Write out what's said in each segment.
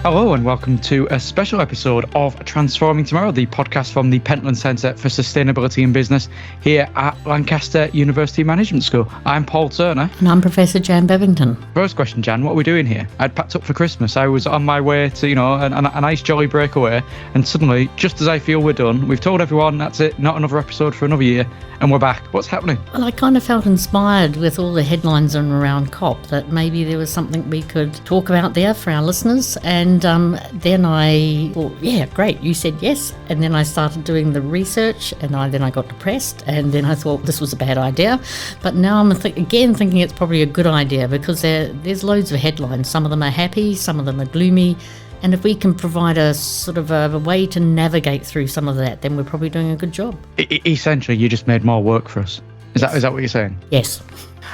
Hello and welcome to a special episode of Transforming Tomorrow, the podcast from the Pentland Centre for Sustainability and Business here at Lancaster University Management School. I'm Paul Turner. And I'm Professor Jan Bevington. First question, Jan, what are we doing here? I'd packed up for Christmas. I was on my way to, a nice jolly breakaway, and suddenly, just as I feel we're done, we've told everyone that's it, not another episode for another year, and we're back. What's happening? Well, I kind of felt inspired with all the headlines around COP that maybe there was something we could talk about there for our listeners. And then I thought, yeah, great, you said yes. And then I started doing the research, and then I got depressed, and then I thought this was a bad idea. But now I'm thinking it's probably a good idea because there's loads of headlines. Some of them are happy, some of them are gloomy. And if we can provide a sort of a way to navigate through some of that, then we're probably doing a good job. Essentially, you just made more work for us. Is that what you're saying? Yes.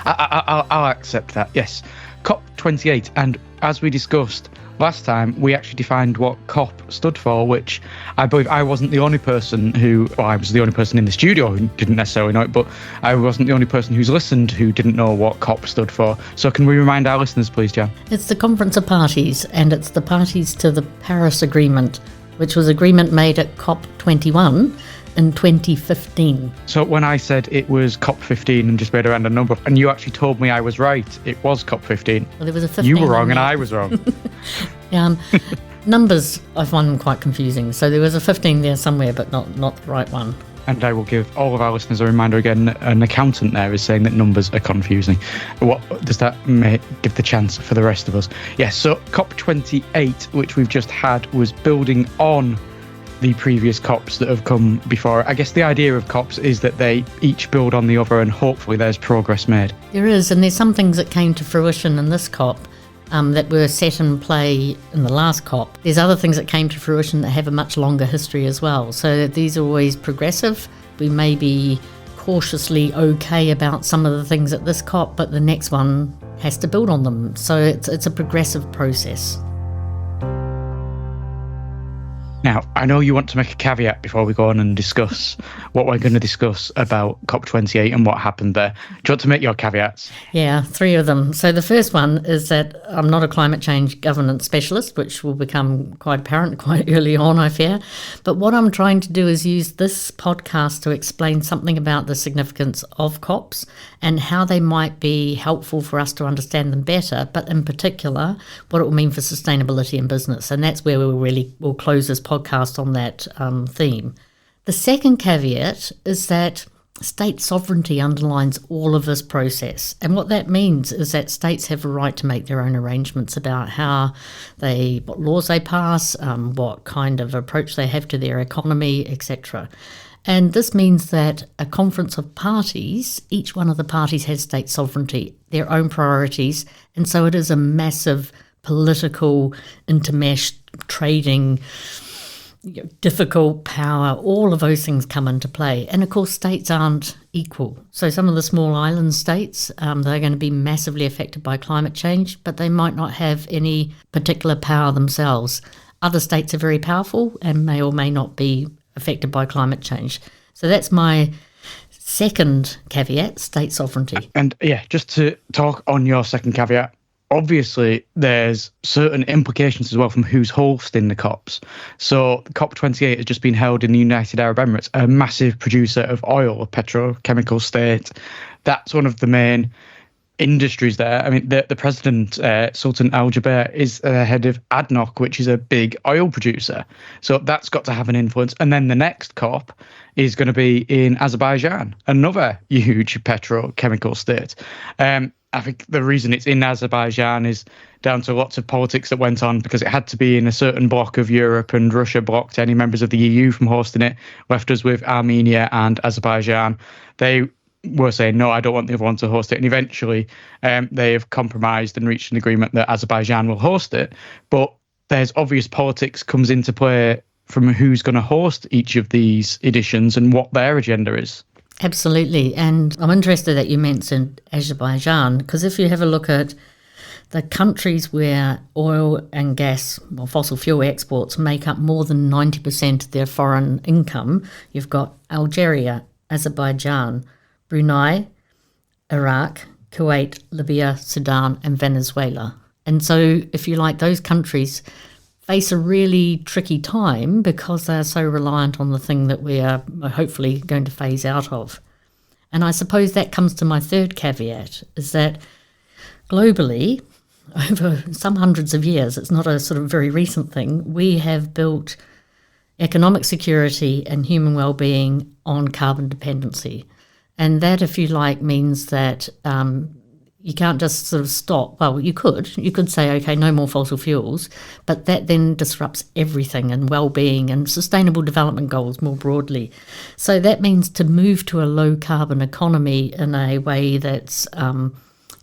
I'll accept that, yes. COP28, and as we discussed last time, we actually defined what COP stood for, which I believe I wasn't the only person I was the only person in the studio who didn't necessarily know it, but I wasn't the only person who's listened who didn't know what COP stood for. So can we remind our listeners, please, Jan? It's the Conference of Parties, and it's the parties to the Paris Agreement, which was agreement made at COP21 in 2015. So when I said it was COP15 and just made a random number, and you actually told me I was right, it was COP15. Well, there was a 15. You were wrong and I was wrong. Numbers, I find them quite confusing. So there was a 15 there somewhere, but not the right one. And I will give all of our listeners a reminder again, an accountant there is saying that numbers are confusing. What does that give the chance for the rest of us? Yes, so COP28, which we've just had, was building on the previous COPs that have come before. I guess the idea of COPs is that they each build on the other and hopefully there's progress made. There is, and there's some things that came to fruition in this COP that were set in play in the last COP. There's other things that came to fruition that have a much longer history as well. So these are always progressive. We may be cautiously okay about some of the things at this COP, but the next one has to build on them. So it's a progressive process. Now, I know you want to make a caveat before we go on and discuss what we're going to discuss about COP28 and what happened there. Do you want to make your caveats? Yeah, 3 of them. So the first one is that I'm not a climate change governance specialist, which will become quite apparent quite early on, I fear. But what I'm trying to do is use this podcast to explain something about the significance of COPs and how they might be helpful for us to understand them better, but in particular, what it will mean for sustainability in business. And that's where we'll close this podcast on that theme. The second caveat is that state sovereignty underlines all of this process. And what that means is that states have a right to make their own arrangements about what laws they pass, what kind of approach they have to their economy, etc. And this means that a conference of parties, each one of the parties has state sovereignty, their own priorities, and so it is a massive political, intermeshed, trading, difficult power, all of those things come into play. And of course, states aren't equal. So some of the small island states, they're going to be massively affected by climate change, but they might not have any particular power themselves. Other states are very powerful and may or may not be affected by climate change. So that's my second caveat, state sovereignty. And yeah, just to talk on your second caveat, obviously there's certain implications as well from who's hosting the COPs. So COP28 has just been held in the United Arab Emirates, a massive producer of oil, a petrochemical state. That's one of the main industries there. I mean, the president, Sultan Al Jaber, is the head of ADNOC, which is a big oil producer. So that's got to have an influence. And then the next COP is going to be in Azerbaijan, another huge petrochemical state. I think the reason it's in Azerbaijan is down to lots of politics that went on because it had to be in a certain block of Europe, and Russia blocked any members of the EU from hosting it, left us with Armenia and Azerbaijan. They were saying, no, I don't want the other one to host it. And eventually they have compromised and reached an agreement that Azerbaijan will host it. But there's obvious politics comes into play from who's going to host each of these editions and what their agenda is. Absolutely. And I'm interested that you mentioned Azerbaijan, because if you have a look at the countries where oil and gas, or fossil fuel exports, make up more than 90% of their foreign income, you've got Algeria, Azerbaijan, Brunei, Iraq, Kuwait, Libya, Sudan, and Venezuela. And so, if you like, those countries face a really tricky time because they're so reliant on the thing that we are hopefully going to phase out of. And I suppose that comes to my third caveat, is that globally, over some hundreds of years, it's not a sort of very recent thing, we have built economic security and human well-being on carbon dependency. And that, if you like, means that you can't just sort of stop. Well, you could say, okay, no more fossil fuels, but that then disrupts everything, and well-being and sustainable development goals more broadly. So that means to move to a low-carbon economy in a way that's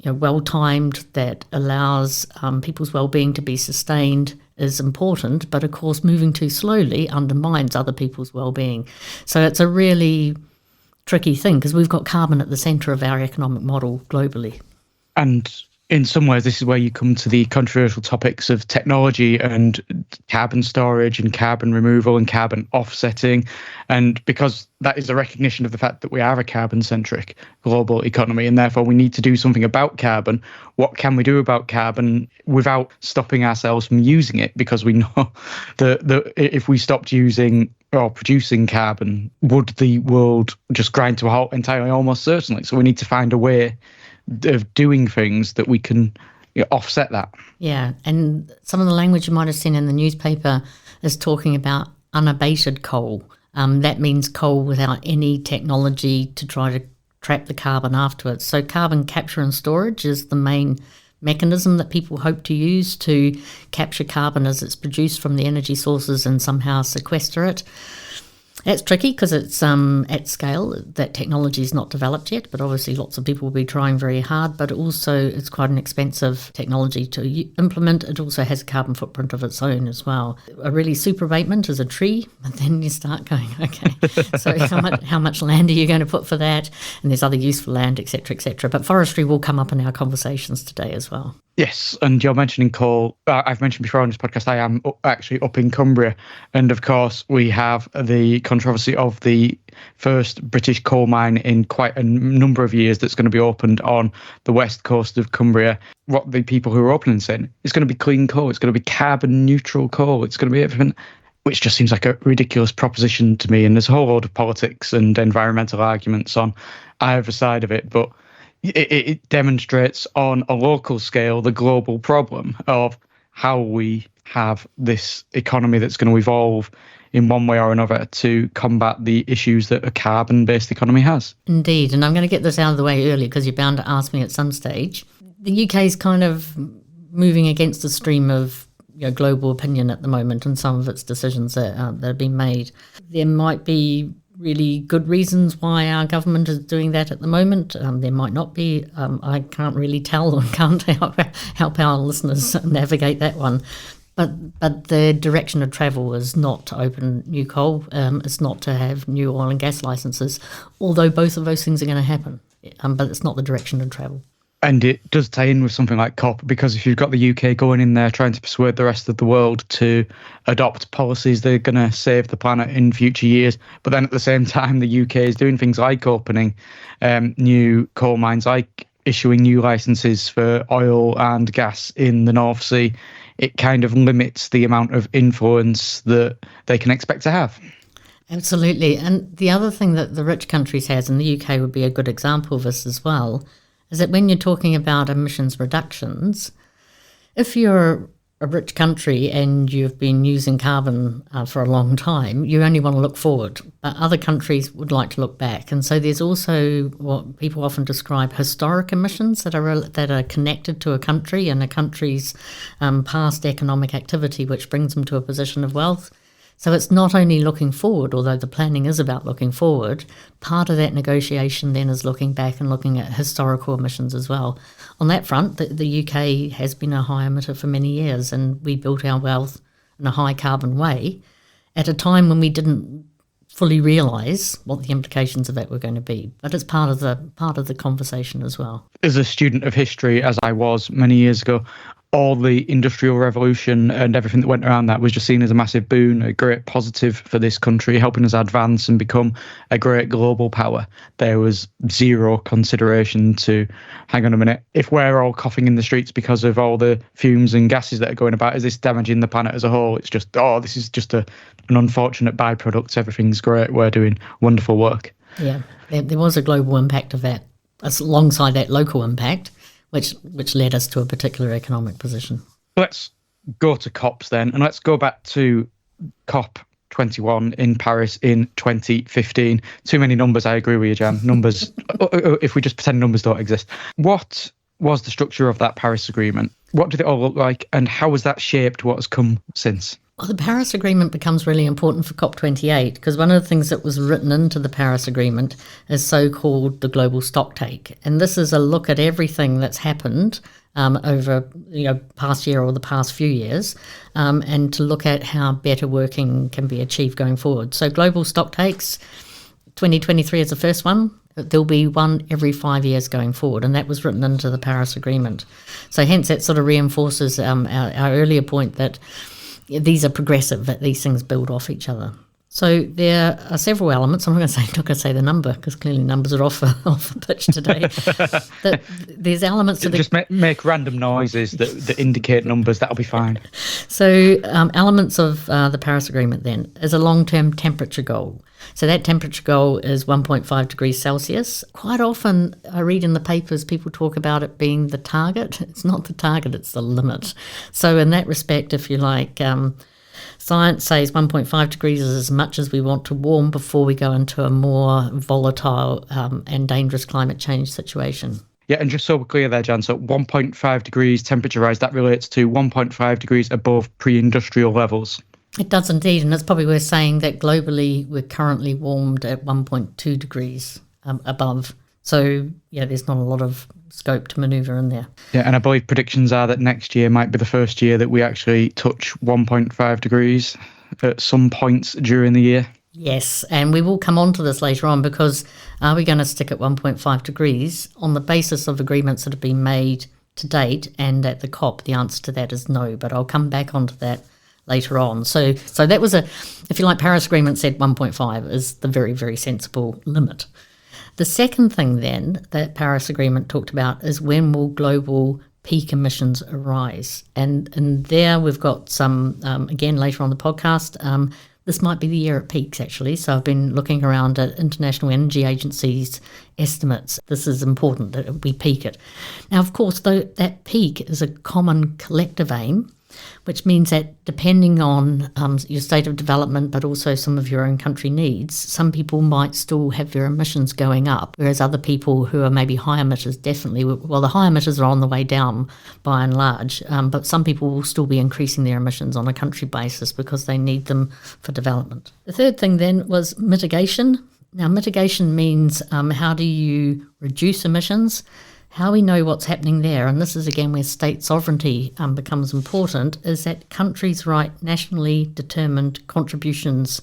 well-timed, that allows people's well-being to be sustained is important, but of course moving too slowly undermines other people's well-being. So it's a really tricky thing because we've got carbon at the centre of our economic model globally. And in some ways, this is where you come to the controversial topics of technology and carbon storage and carbon removal and carbon offsetting. And because that is a recognition of the fact that we are a carbon-centric global economy, and therefore we need to do something about carbon. What can we do about carbon without stopping ourselves from using it? Because we know that if we stopped using or producing carbon, would the world just grind to a halt entirely? Almost certainly. So we need to find a way of doing things that we can offset that. Yeah, and some of the language you might have seen in the newspaper is talking about unabated coal. That means coal without any technology to try to trap the carbon afterwards. So carbon capture and storage is the main mechanism that people hope to use to capture carbon as it's produced from the energy sources and somehow sequester it. It's tricky because it's at scale. That technology is not developed yet, but obviously lots of people will be trying very hard. But also it's quite an expensive technology to implement. It also has a carbon footprint of its own as well. A really super abatement is a tree, and then you start going, okay, so how much land are you going to put for that? And there's other useful land, etc., etc. But forestry will come up in our conversations today as well. Yes, and you're mentioning coal. I've mentioned before on this podcast, I am actually up in Cumbria. And of course, we have the controversy of the first British coal mine in quite a number of years that's going to be opened on the west coast of Cumbria. What the people who are opening saying, it's going to be clean coal, it's going to be carbon neutral coal, it's going to be everything, which just seems like a ridiculous proposition to me. And there's a whole load of politics and environmental arguments on either side of it. But it demonstrates on a local scale the global problem of how we have this economy that's going to evolve in one way or another to combat the issues that a carbon-based economy has. Indeed, and I'm going to get this out of the way early because you're bound to ask me at some stage. The UK is kind of moving against the stream of global opinion at the moment and some of its decisions that have been made. There might be really good reasons why our government is doing that at the moment. There might not be. I can't really tell and can't help our listeners navigate that one. But the direction of travel is not to open new coal. It's not to have new oil and gas licenses, although both of those things are going to happen. But it's not the direction of travel. And it does tie in with something like COP, because if you've got the UK going in there trying to persuade the rest of the world to adopt policies that are going to save the planet in future years, but then at the same time the UK is doing things like opening new coal mines, like issuing new licenses for oil and gas in the North Sea, it kind of limits the amount of influence that they can expect to have. Absolutely. And the other thing that the rich countries has, and the UK would be a good example of this as well, is that when you're talking about emissions reductions, if you're a rich country and you've been using carbon for a long time, you only want to look forward. But other countries would like to look back. And so there's also what people often describe historic emissions that are connected to a country and a country's past economic activity, which brings them to a position of wealth. So it's not only looking forward, although the planning is about looking forward, part of that negotiation then is looking back and looking at historical emissions as well. On that front, the UK has been a high emitter for many years, and we built our wealth in a high carbon way at a time when we didn't fully realise what the implications of that were going to be. But it's part of the conversation as well. As a student of history, as I was many years ago, all the industrial revolution and everything that went around that was just seen as a massive boon, a great positive for this country, helping us advance and become a great global power. There was zero consideration to, hang on a minute, if we're all coughing in the streets because of all the fumes and gases that are going about, is this damaging the planet as a whole? It's just, this is just an unfortunate byproduct. Everything's great. We're doing wonderful work. Yeah, there was a global impact of that, alongside that local impact, which led us to a particular economic position. Let's go to COPs then, and let's go back to COP21 in Paris in 2015. Too many numbers, I agree with you, Jan. Numbers, if we just pretend numbers don't exist. What was the structure of that Paris Agreement? What did it all look like, and how has that shaped what has come since? Well, the Paris Agreement becomes really important for COP28 because one of the things that was written into the Paris Agreement is so-called the global stocktake. And this is a look at everything that's happened over past year or the past few years, and to look at how better working can be achieved going forward. So global stocktakes, 2023 is the first one. There'll be one every 5 years going forward, and that was written into the Paris Agreement. So hence that sort of reinforces our earlier point that these are progressive, that these things build off each other. So there are several elements. I'm not going to say the number because clearly numbers are off the pitch today. There's elements of just make random noises that indicate numbers. That'll be fine. So elements of the Paris Agreement then is a long-term temperature goal. So that temperature goal is 1.5 degrees Celsius. Quite often I read in the papers people talk about it being the target. It's not the target, it's the limit. So in that respect, if you like, science says 1.5 degrees is as much as we want to warm before we go into a more volatile and dangerous climate change situation. Yeah, and just so we're clear there, Jan, so 1.5 degrees temperature rise, that relates to 1.5 degrees above pre-industrial levels. It does indeed, and it's probably worth saying that globally we're currently warmed at 1.2 degrees above. So, yeah, there's not a lot of scope to manoeuvre in there. Yeah, and I believe predictions are that next year might be the first year that we actually touch 1.5 degrees at some points during the year. Yes, and we will come on to this later on because are we going to stick at 1.5 degrees on the basis of agreements that have been made to date and at the COP? The answer to that is no, but I'll come back onto that later on. So that was if you like, Paris Agreement said 1.5 is the very, very sensible limit. The second thing then that Paris Agreement talked about is when will global peak emissions arise? And there we've got some, again, later on the podcast, this might be the year it peaks actually. So I've been looking around at International Energy Agency's estimates. This is important that we peak it. Now, of course, though, that peak is a common collective aim, which means that depending on your state of development, but also some of your own country needs, some people might still have their emissions going up, whereas other people who are maybe high emitters definitely, well, the high emitters are on the way down by and large, but some people will still be increasing their emissions on a country basis because they need them for development. The third thing then was mitigation. Now, mitigation means how do you reduce emissions? How we know what's happening there, and this is again where state sovereignty becomes important, is that countries write nationally determined contributions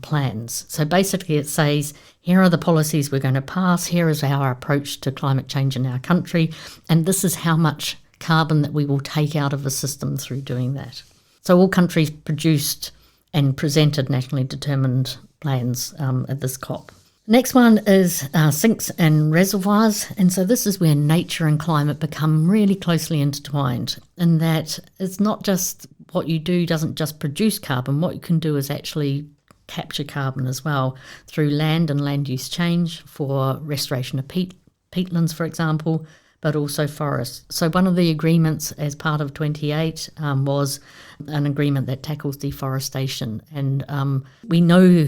plans. So basically it says, here are the policies we're going to pass, here is our approach to climate change in our country, and this is how much carbon that we will take out of the system through doing that. So all countries produced and presented nationally determined plans at this COP. Next one is sinks and reservoirs, and so this is where nature and climate become really closely intertwined, in that it's not just what you do doesn't just produce carbon, what you can do is actually capture carbon as well through land and land use change for restoration of peatlands, for example, but also forests. So one of the agreements as part of 28 was an agreement that tackles deforestation, and we know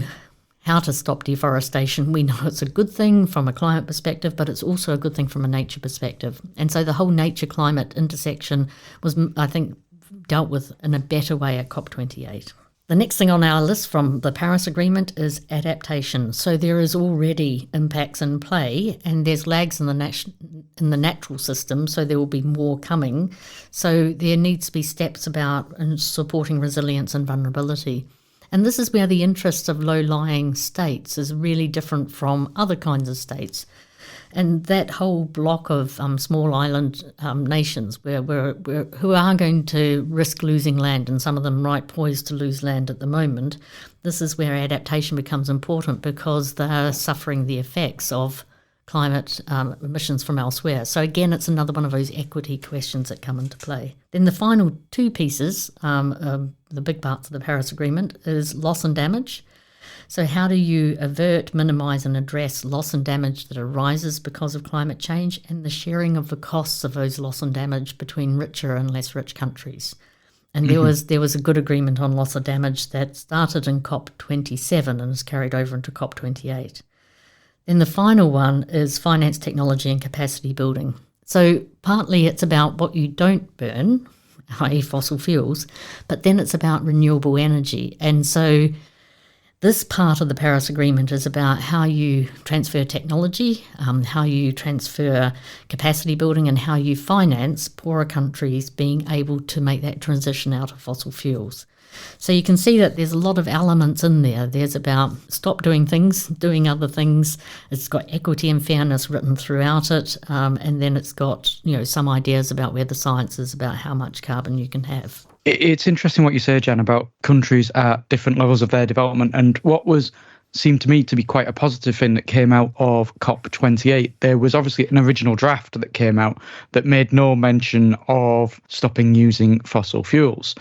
how to stop deforestation. We know it's a good thing from a climate perspective, but it's also a good thing from a nature perspective. And so the whole nature-climate intersection was, I think, dealt with in a better way at COP28. The next thing on our list from the Paris Agreement is adaptation. So there is already impacts in play, and there's lags in the natural system, so there will be more coming. So there needs to be steps about supporting resilience and vulnerability. And this is where the interests of low-lying states is really different from other kinds of states. And that whole block of small island nations who are going to risk losing land, and some of them right poised to lose land at the moment, this is where adaptation becomes important because they're suffering the effects of climate emissions from elsewhere. So again, it's another one of those equity questions that come into play. Then the final two pieces, the big parts of the Paris Agreement, is loss and damage. So how do you avert, minimise and address loss and damage that arises because of climate change, and the sharing of the costs of those loss and damage between richer and less rich countries? And there was a good agreement on loss of damage that started in COP27 and is carried over into COP28. Then the final one is finance, technology and capacity building. So partly it's about what you don't burn, i.e. fossil fuels, but then it's about renewable energy. And so this part of the Paris Agreement is about how you transfer technology, how you transfer capacity building, and how you finance poorer countries being able to make that transition out of fossil fuels. So you can see that there's a lot of elements in there. There's about stop doing things, doing other things. It's got equity and fairness written throughout it. And then it's got, some ideas about where the science is about how much carbon you can have. It's interesting what you say, Jan, about countries at different levels of their development. And what seemed to me to be quite a positive thing that came out of COP28, there was obviously an original draft that came out that made no mention of stopping using fossil fuels.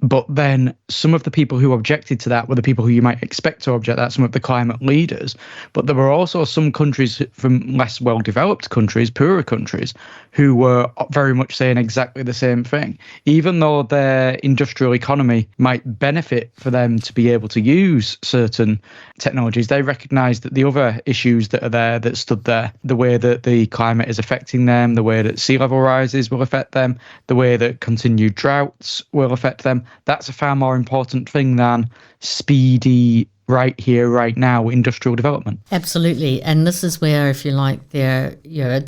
But then some of the people who objected to that were the people who you might expect to object to that, some of the climate leaders. But there were also some countries from less well-developed countries, poorer countries, who were very much saying exactly the same thing. Even though their industrial economy might benefit for them to be able to use certain technologies, they recognise that the other issues that are there, that stood there, the way that the climate is affecting them, the way that sea level rises will affect them, the way that continued droughts will affect them, that's a far more important thing than speedy, right here, right now, industrial development. Absolutely. And this is where, if you like, it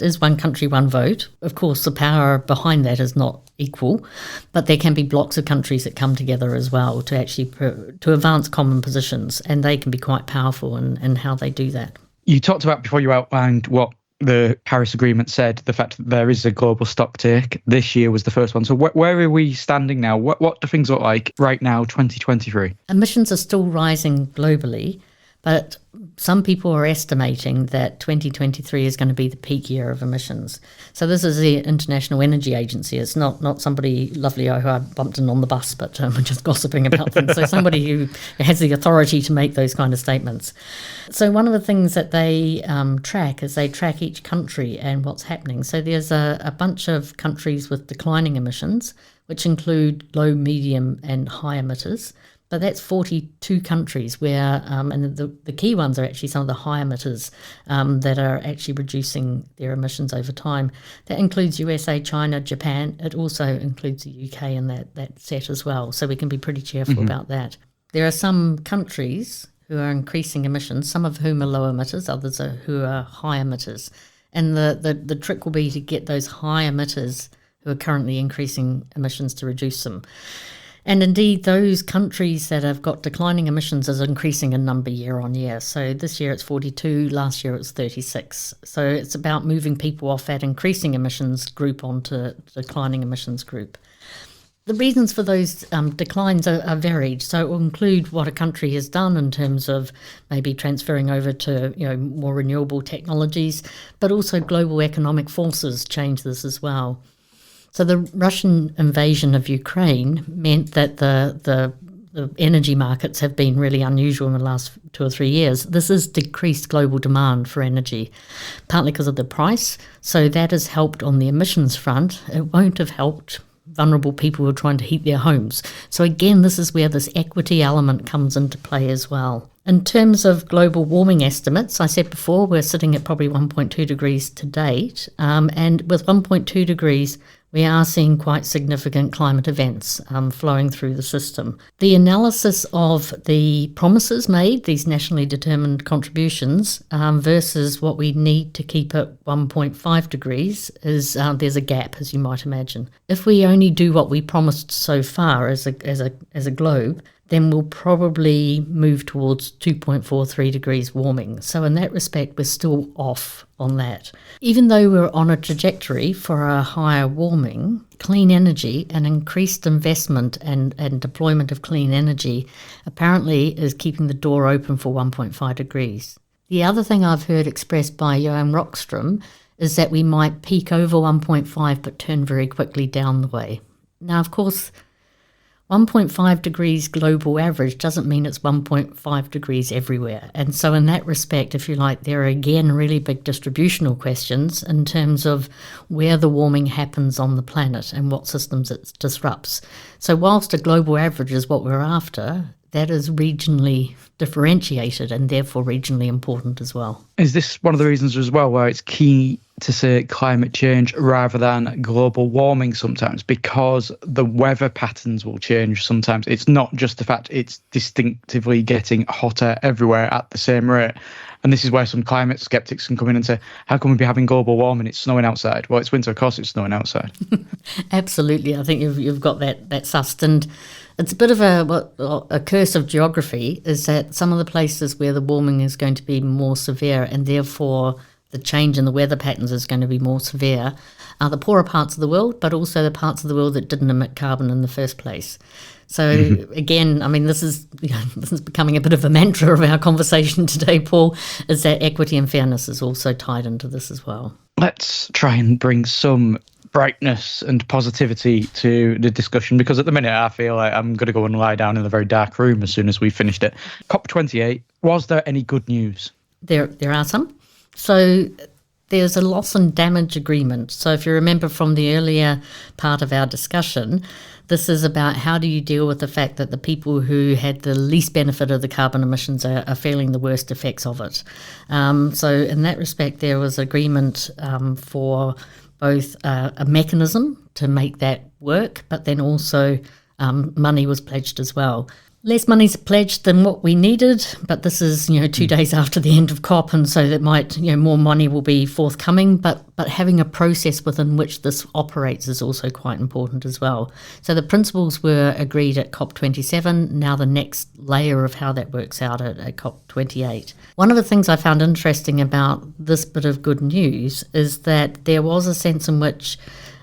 is one country, one vote. Of course, the power behind that is not equal, but there can be blocks of countries that come together as well to actually to advance common positions, and they can be quite powerful in how they do that. You talked about, before you outlined what the Paris Agreement said, the fact that there is a global stock take. This year was the first one. So where are we standing now? What do things look like right now, 2023? Emissions are still rising globally, but some people are estimating that 2023 is going to be the peak year of emissions. So this is the International Energy Agency. It's not somebody lovely who I bumped in on the bus, but just gossiping about things. So somebody who has the authority to make those kind of statements. So one of the things that they track is they track each country and what's happening. So there's a bunch of countries with declining emissions, which include low, medium and high emitters. But that's 42 countries where, and the key ones are actually some of the high emitters that are actually reducing their emissions over time. That includes USA, China, Japan. It also includes the UK in that set as well. So we can be pretty cheerful about that. There are some countries who are increasing emissions, some of whom are low emitters, others who are high emitters. And the trick will be to get those high emitters who are currently increasing emissions to reduce them. And indeed, those countries that have got declining emissions is increasing in number year on year. So this year it's 42, last year it was 36. So it's about moving people off that increasing emissions group onto the declining emissions group. The reasons for those declines are varied. So it will include what a country has done in terms of maybe transferring over to more renewable technologies, but also global economic forces change this as well. So the Russian invasion of Ukraine meant that the energy markets have been really unusual in the last 2 or 3 years. This has decreased global demand for energy, partly because of the price. So that has helped on the emissions front. It won't have helped vulnerable people who are trying to heat their homes. So again, this is where this equity element comes into play as well. In terms of global warming estimates, I said before, we're sitting at probably 1.2 degrees to date. And with 1.2 degrees, we are seeing quite significant climate events flowing through the system. The analysis of the promises made, these nationally determined contributions, versus what we need to keep at 1.5 degrees is there's a gap, as you might imagine. If we only do what we promised so far as a globe, then we'll probably move towards 2.43 degrees warming. So in that respect, we're still off on that. Even though we're on a trajectory for a higher warming, clean energy and increased investment and deployment of clean energy apparently is keeping the door open for 1.5 degrees. The other thing I've heard expressed by Johan Rockström is that we might peak over 1.5 but turn very quickly down the way. Now, of course, 1.5 degrees global average doesn't mean it's 1.5 degrees everywhere. And so in that respect, if you like, there are again really big distributional questions in terms of where the warming happens on the planet and what systems it disrupts. So whilst a global average is what we're after, that is regionally differentiated and therefore regionally important as well. Is this one of the reasons as well where it's key to say climate change rather than global warming sometimes, because the weather patterns will change sometimes? It's not just the fact it's distinctively getting hotter everywhere at the same rate. And this is where some climate skeptics can come in and say, how can we be having global warming? It's snowing outside. Well, it's winter, of course it's snowing outside. Absolutely. I think you've got that sussed. And it's a bit of a curse of geography, is that some of the places where the warming is going to be more severe and therefore the change in the weather patterns is going to be more severe are the poorer parts of the world, but also the parts of the world that didn't emit carbon in the first place. So again, I mean, this is becoming a bit of a mantra of our conversation today, Paul, is that equity and fairness is also tied into this as well. Let's try and bring some brightness and positivity to the discussion, because at the minute I feel like I'm going to go and lie down in a very dark room as soon as we've finished it. COP28, was there any good news? There are some. So there's a loss and damage agreement. So if you remember from the earlier part of our discussion, this is about how do you deal with the fact that the people who had the least benefit of the carbon emissions are feeling the worst effects of it. So in that respect, there was agreement for both a mechanism to make that work, but then also money was pledged as well. Less money's pledged than what we needed, but this is 2 days after the end of COP, and so that might more money will be forthcoming. But having a process within which this operates is also quite important as well. So the principles were agreed at COP27. Now the next layer of how that works out at COP28. One of the things I found interesting about this bit of good news is that there was a sense in which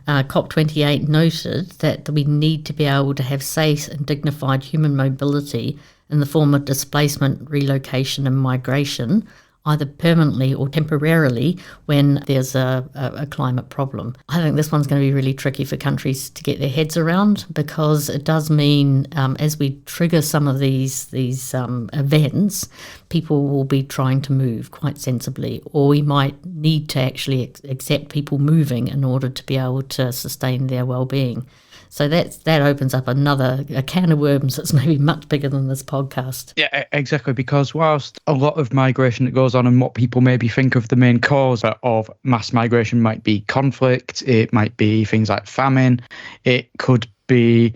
COP28 noted that we need to be able to have safe and dignified human mobility in the form of displacement, relocation and migration, either permanently or temporarily when there's a climate problem. I think this one's going to be really tricky for countries to get their heads around, because it does mean as we trigger some of these events, people will be trying to move quite sensibly, or we might need to actually accept people moving in order to be able to sustain their well-being. So that opens up a can of worms that's maybe much bigger than this podcast. Yeah, exactly, because whilst a lot of migration that goes on and what people maybe think of the main cause of mass migration might be conflict, it might be things like famine, it could be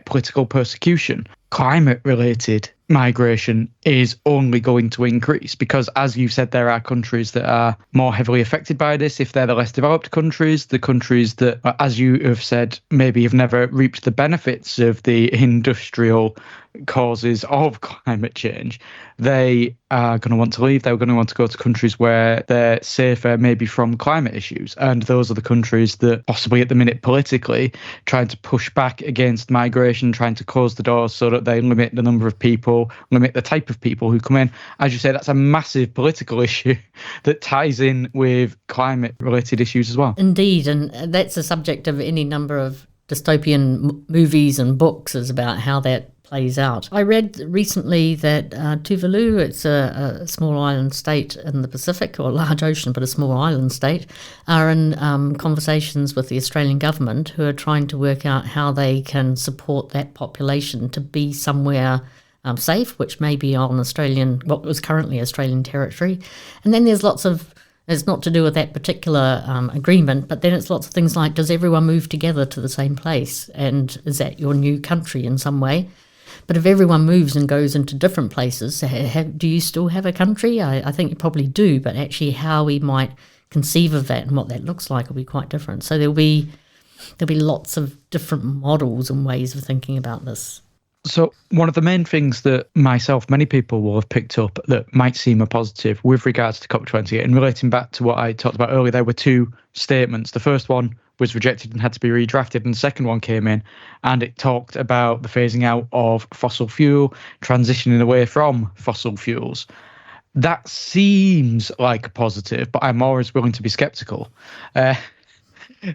political persecution. Climate-related migration is only going to increase because, as you said, there are countries that are more heavily affected by this. If they're the less developed countries, the countries that, as you have said, maybe have never reaped the benefits of the industrial causes of climate change, they are going to want to leave. They're going to want to go to countries where they're safer, maybe from climate issues. And those are the countries that possibly at the minute politically trying to push back against migration, trying to close the doors so that they limit the number of people, limit the type of people who come in. As you say, that's a massive political issue that ties in with climate-related issues as well. Indeed, and that's a subject of any number of dystopian movies and books, is about how that plays out. I read recently that Tuvalu, it's a small island state in the Pacific, or a large ocean, but a small island state, are in conversations with the Australian government, who are trying to work out how they can support that population to be somewhere safe, which may be on what was currently Australian territory. And then there's it's not to do with that particular agreement, but then it's lots of things like, does everyone move together to the same place? And is that your new country in some way? But if everyone moves and goes into different places, do you still have a country? I think you probably do, but actually how we might conceive of that and what that looks like will be quite different. So there'll be lots of different models and ways of thinking about this. So one of the main things that many people will have picked up that might seem a positive with regards to COP28, and relating back to what I talked about earlier, there were two statements. The first one was rejected and had to be redrafted, and the second one came in and it talked about the phasing out of fossil fuel, transitioning away from fossil fuels. That seems like a positive, but I'm always willing to be sceptical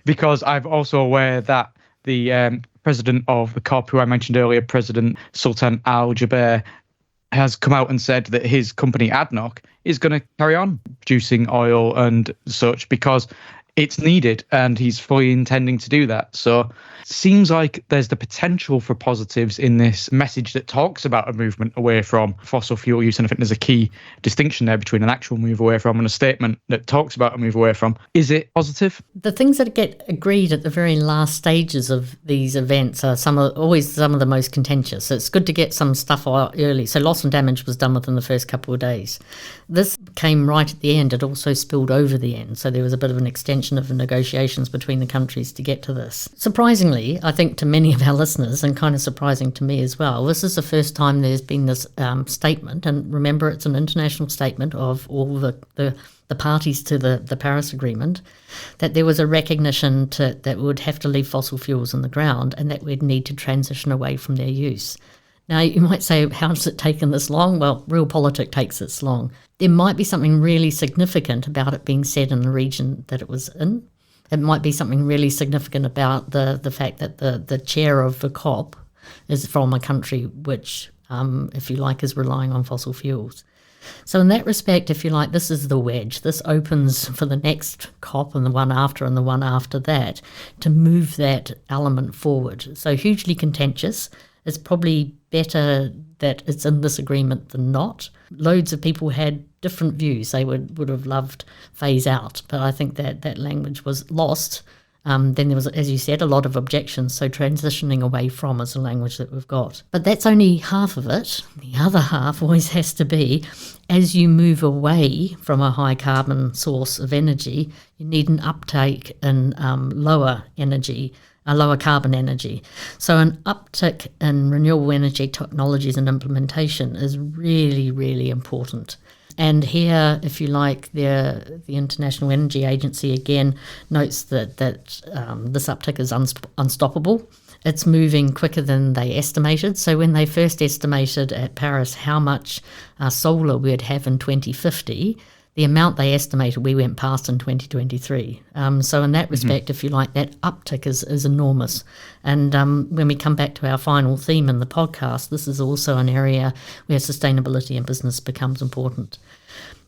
because I'm also aware that the president of the COP, who I mentioned earlier, President Sultan Al Jaber, has come out and said that his company ADNOC is going to carry on producing oil and such because it's needed, and he's fully intending to do that. So it seems like there's the potential for positives in this message that talks about a movement away from fossil fuel use. And I think there's a key distinction there between an actual move away from and a statement that talks about a move away from. Is it positive? The things that get agreed at the very last stages of these events are always some of the most contentious. So it's good to get some stuff out early. So loss and damage was done within the first couple of days. This came right at the end. It also spilled over the end. So there was a bit of an extension of the negotiations between the countries to get to this. Surprisingly, I think to many of our listeners, and kind of surprising to me as well, this is the first time there's been this statement, and remember it's an international statement of all the parties to the Paris Agreement, that there was a recognition that we would have to leave fossil fuels in the ground and that we'd need to transition away from their use. Now, you might say, how has it taken this long? Well, realpolitik takes this long. There might be something really significant about it being said in the region that it was in. It might be something really significant about the fact that the chair of the COP is from a country which, if you like, is relying on fossil fuels. So in that respect, if you like, this is the wedge. This opens for the next COP and the one after and the one after that to move that element forward. So hugely contentious. It's probably better that it's in this agreement than not. Loads of people had different views. They would have loved phase out, but I think that language was lost. Then there was, as you said, a lot of objections, so transitioning away from is the language that we've got. But that's only half of it. The other half always has to be, as you move away from a high carbon source of energy, you need an uptake in lower carbon energy. So an uptick in renewable energy technologies and implementation is really, really important. And here, if you like, the International Energy Agency again notes that this uptick is unstoppable. It's moving quicker than they estimated. So when they first estimated at Paris how much solar we'd have in 2050, the amount they estimated we went past in 2023. So in that respect, if you like, that uptick is enormous. And when we come back to our final theme in the podcast, this is also an area where sustainability in business becomes important.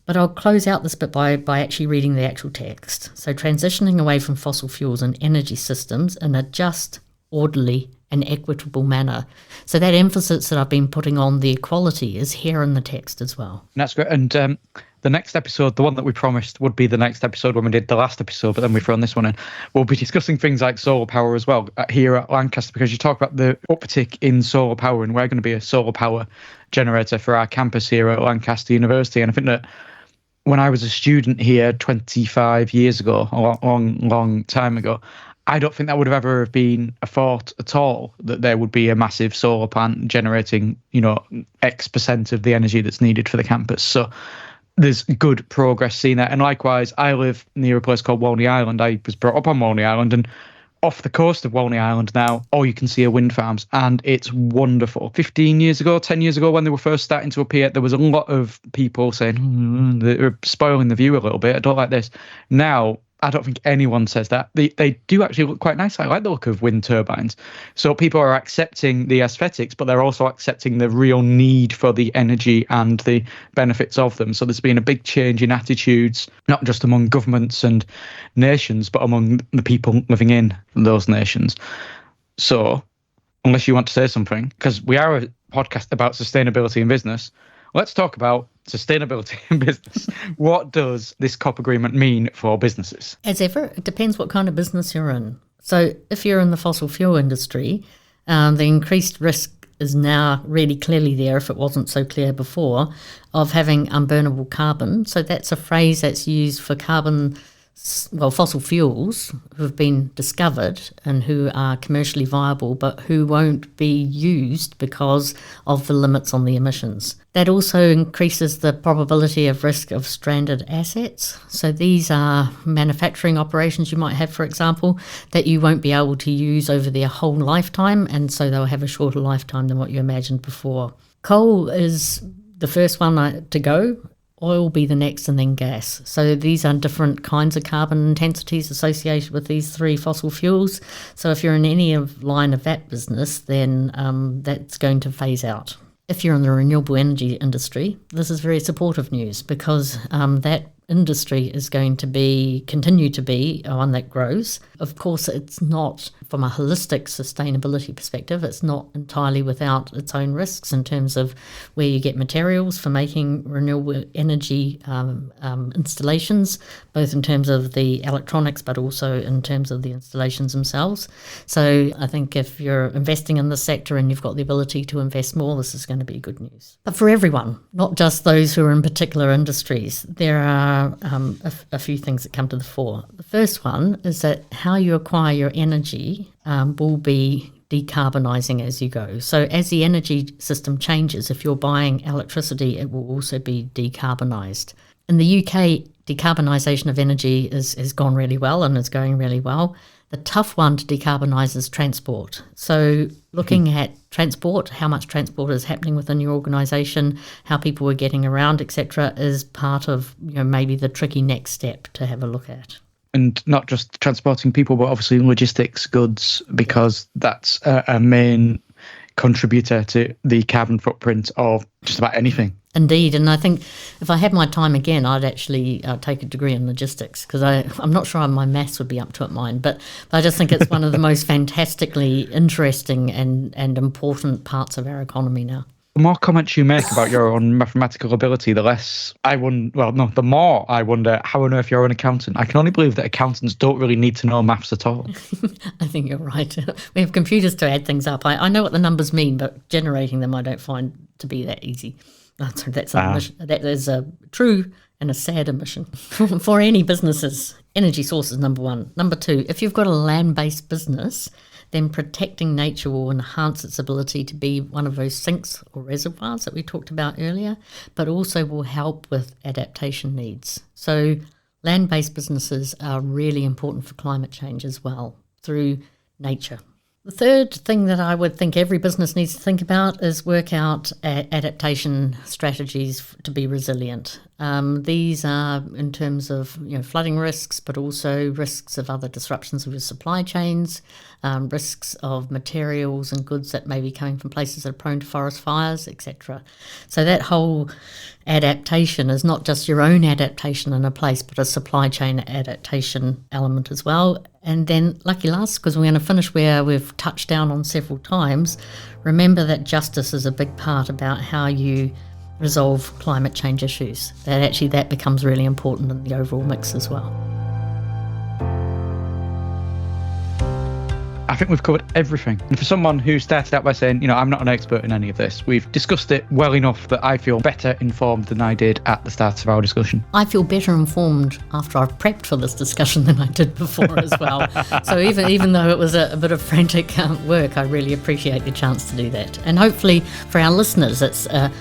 But I'll close out this bit by actually reading the actual text. So transitioning away from fossil fuels and energy systems in a just, orderly and equitable manner. So that emphasis that I've been putting on the equality is here in the text as well. That's great. And the next episode, the one that we promised would be the next episode when we did the last episode, but then we've thrown this one in. We'll be discussing things like solar power as well here at Lancaster, because you talk about the uptick in solar power, and we're going to be a solar power generator for our campus here at Lancaster University. And I think that when I was a student here 25 years ago, a long time ago, I don't think that would have ever been a thought at all, that there would be a massive solar plant generating, X percent of the energy that's needed for the campus. So there's good progress seen there. And likewise, I live near a place called Walney Island. I was brought up on Walney Island, and off the coast of Walney Island now, all you can see are wind farms, and it's wonderful. 10 years ago, when they were first starting to appear, there was a lot of people saying, they're spoiling the view a little bit, I don't like this. Now, I don't think anyone says that. They do actually look quite nice. I like the look of wind turbines. So people are accepting the aesthetics, but they're also accepting the real need for the energy and the benefits of them. So there's been a big change in attitudes, not just among governments and nations, but among the people living in those nations. So unless you want to say something, because we are a podcast about sustainability in business, let's talk about sustainability in business. What does this COP agreement mean for businesses? As ever, it depends what kind of business you're in. So if you're in the fossil fuel industry, the increased risk is now really clearly there, if it wasn't so clear before, of having unburnable carbon. So that's a phrase that's used for carbon fossil fuels who have been discovered and who are commercially viable, but who won't be used because of the limits on the emissions. That also increases the probability of risk of stranded assets. So these are manufacturing operations you might have, for example, that you won't be able to use over their whole lifetime, and so they'll have a shorter lifetime than what you imagined before. Coal is the first one to go. Oil will be the next, and then gas. So these are different kinds of carbon intensities associated with these three fossil fuels. So if you're in any line of that business, then that's going to phase out. If you're in the renewable energy industry, this is very supportive news, because that industry is going to continue to be one that grows. Of course, it's not, from a holistic sustainability perspective, it's not entirely without its own risks in terms of where you get materials for making renewable energy installations, both in terms of the electronics but also in terms of the installations themselves. So I think if you're investing in this sector and you've got the ability to invest more, this is going to be good news. But for everyone, not just those who are in particular industries, there are a few things that come to the fore. The first one is that how you acquire your energy will be decarbonising as you go. So as the energy system changes, if you're buying electricity, it will also be decarbonised. In the UK, decarbonisation of energy has gone really well and is going really well. The tough one to decarbonise is transport. So looking at transport, how much transport is happening within your organisation, how people are getting around, etc., is part of maybe the tricky next step to have a look at. And not just transporting people, but obviously logistics, goods, because that's a main contributor to the carbon footprint of just about anything. Indeed, and I think if I had my time again, I'd actually take a degree in logistics, because I'm not sure my maths would be up to it, mine, but I just think it's one of the most fantastically interesting and important parts of our economy now. The more comments you make about your own mathematical ability, the more I wonder how on earth you're an accountant. I can only believe that accountants don't really need to know maths at all. I think you're right. We have computers to add things up. I know what the numbers mean, but generating them I don't find to be that easy. That is a true and a sad omission. For any businesses, energy source is number one. Number two, if you've got a land-based business, then protecting nature will enhance its ability to be one of those sinks or reservoirs that we talked about earlier, but also will help with adaptation needs. So land-based businesses are really important for climate change as well, through nature. The third thing that I would think every business needs to think about is work out adaptation strategies to be resilient. These are in terms of flooding risks, but also risks of other disruptions of your supply chains, risks of materials and goods that may be coming from places that are prone to forest fires, etc. So that whole adaptation is not just your own adaptation in a place, but a supply chain adaptation element as well. And then, lucky last, because we're going to finish where we've touched down on several times, remember that justice is a big part about how you resolve climate change issues. That becomes really important in the overall mix as well. I think we've covered everything. And for someone who started out by saying, I'm not an expert in any of this, we've discussed it well enough that I feel better informed than I did at the start of our discussion. I feel better informed after I've prepped for this discussion than I did before as well. So even though it was a bit of frantic work, I really appreciate the chance to do that. And hopefully for our listeners, it's a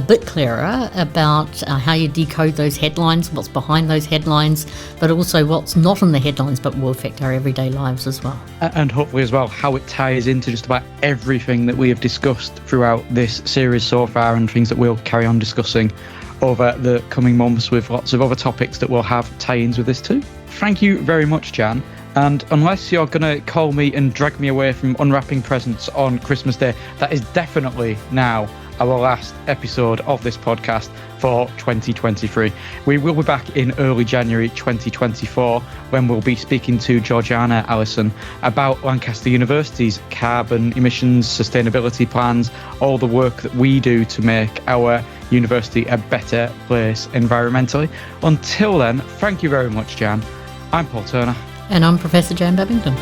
bit clearer about how you decode those headlines, what's behind those headlines, but also what's not in the headlines but will affect our everyday lives as well. And hopefully as well how it ties into just about everything that we have discussed throughout this series so far, and things that we'll carry on discussing over the coming months with lots of other topics that will have tie-ins with this too. Thank you very much, Jan. And unless you're going to call me and drag me away from unwrapping presents on Christmas Day, that is definitely now our last episode of this podcast for 2023. We will be back in early January 2024 when we'll be speaking to Georgiana Allison about Lancaster University's carbon emissions, sustainability plans, all the work that we do to make our university a better place environmentally. Until then, thank you very much, Jan. I'm Paul Turner. And I'm Professor Jan Babington.